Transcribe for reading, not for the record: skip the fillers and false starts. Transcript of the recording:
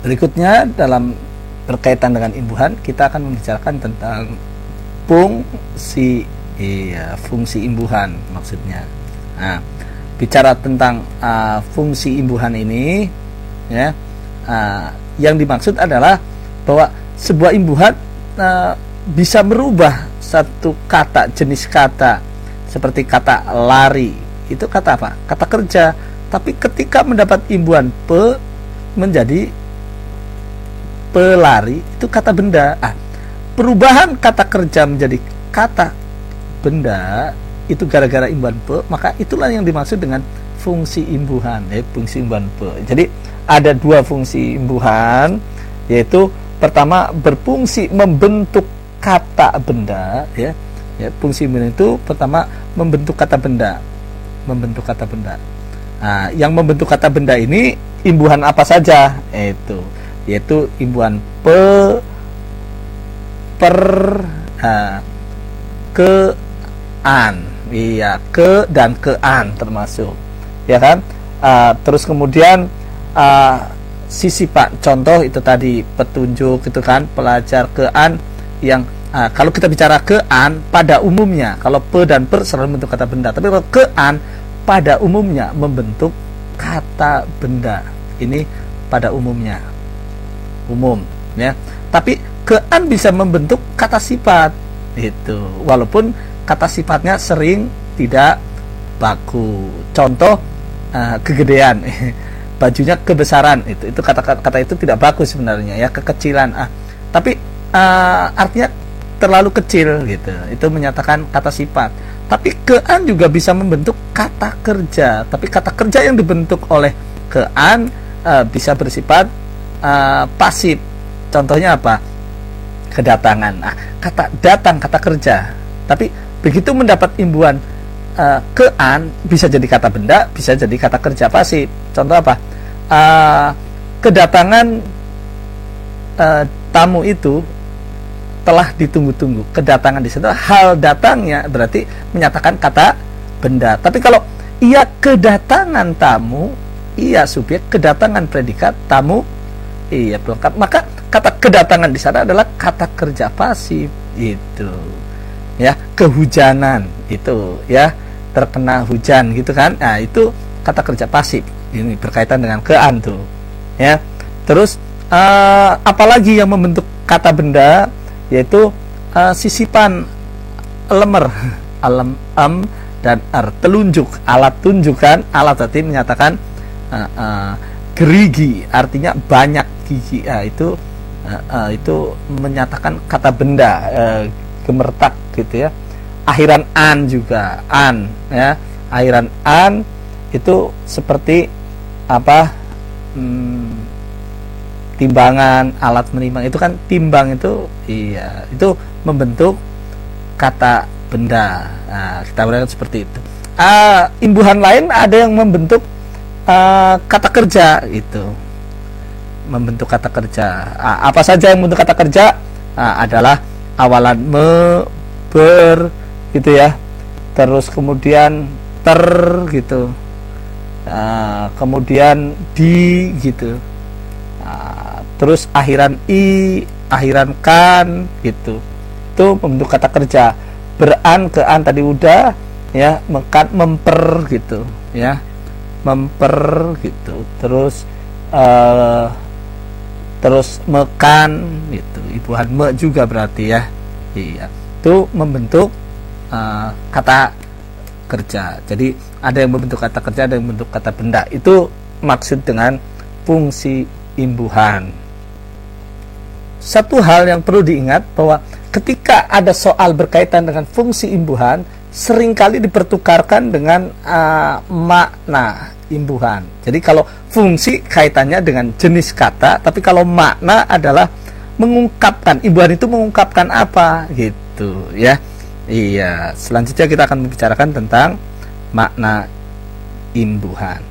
Berikutnya dalam berkaitan dengan imbuhan, kita akan membicarakan tentang fungsi imbuhan maksudnya. Nah, bicara tentang fungsi imbuhan ini, ya, yang dimaksud adalah bahwa sebuah imbuhan bisa merubah satu kata, jenis kata seperti kata lari, itu kata apa? Kata kerja. Tapi ketika mendapat imbuhan menjadi pelari, itu kata benda. Perubahan kata kerja menjadi kata benda itu gara-gara imbuhan maka itulah yang dimaksud dengan fungsi imbuhan, fungsi imbuhan Jadi ada dua fungsi imbuhan, yaitu pertama berfungsi membentuk kata benda, ya. Fungsi imbuhan itu pertama membentuk kata benda, yang membentuk kata benda ini imbuhan apa saja? Yaitu imbuhan ke an, ke dan ke an termasuk, ya kan? Terus kemudian sisipan, contoh itu tadi petunjuk itu kan, pelajar ke an yang kalau kita bicara ke an pada umumnya, kalau dan selalu membentuk kata benda, tapi kalau ke an pada umumnya membentuk kata benda. Ini pada umumnya, ya. Tapi kean bisa membentuk kata sifat itu, walaupun kata sifatnya sering tidak baku. Contoh kegedean, bajunya kebesaran, itu kata itu tidak bagus sebenarnya, ya, kekecilan. Tapi artinya terlalu kecil gitu. Itu menyatakan kata sifat. Tapi kean juga bisa membentuk kata kerja. Tapi kata kerja yang dibentuk oleh kean bisa bersifat pasif. Contohnya apa? Kedatangan. Kata datang, kata kerja. Tapi begitu mendapat imbuhan kean, bisa jadi kata benda, bisa jadi kata kerja pasif. Contoh apa? Kedatangan tamu itu telah ditunggu-tunggu. Kedatangan di situ hal datangnya berarti menyatakan kata benda. Tapi kalau ia kedatangan tamu, ia subjek, kedatangan predikat, tamu iya pelengkap, maka kata kedatangan di sana adalah kata kerja pasif itu, ya. Kehujanan itu, ya, terkena hujan gitu kan. Itu kata kerja pasif. Ini berkaitan dengan kean tuh, ya. Terus apalagi yang membentuk kata benda, yaitu sisipan lemer, dan telunjuk, alat tunjukkan, alat tadi menyatakan gerigi, artinya banyak gigi. Itu menyatakan kata benda, gemertak gitu, ya. Akhiran an juga, ya. Akhiran an itu seperti apa? Timbangan, alat menimbang, itu kan timbang itu, itu membentuk kata benda. Kita berarti seperti itu. Imbuhan lain ada yang membentuk kata kerja, itu membentuk kata kerja. Apa saja yang membentuk kata kerja? Adalah awalan ber gitu, ya. Terus kemudian ter gitu. Kemudian di gitu. Terus akhiran i, akhiran kan gitu. Itu membentuk kata kerja. Beran, kean tadi udah, ya. Mekan, memper gitu, ya. Memper gitu. Terus mekan gitu. Imbuhan me juga berarti, ya. Itu membentuk kata kerja. Jadi ada yang membentuk kata kerja, ada yang membentuk kata benda. Itu maksud dengan fungsi imbuhan. Satu hal yang perlu diingat bahwa ketika ada soal berkaitan dengan fungsi imbuhan, seringkali dipertukarkan dengan makna imbuhan. Jadi kalau fungsi kaitannya dengan jenis kata, tapi kalau makna adalah mengungkapkan, imbuhan itu mengungkapkan apa gitu, ya. Iya, selanjutnya kita akan membicarakan tentang makna imbuhan.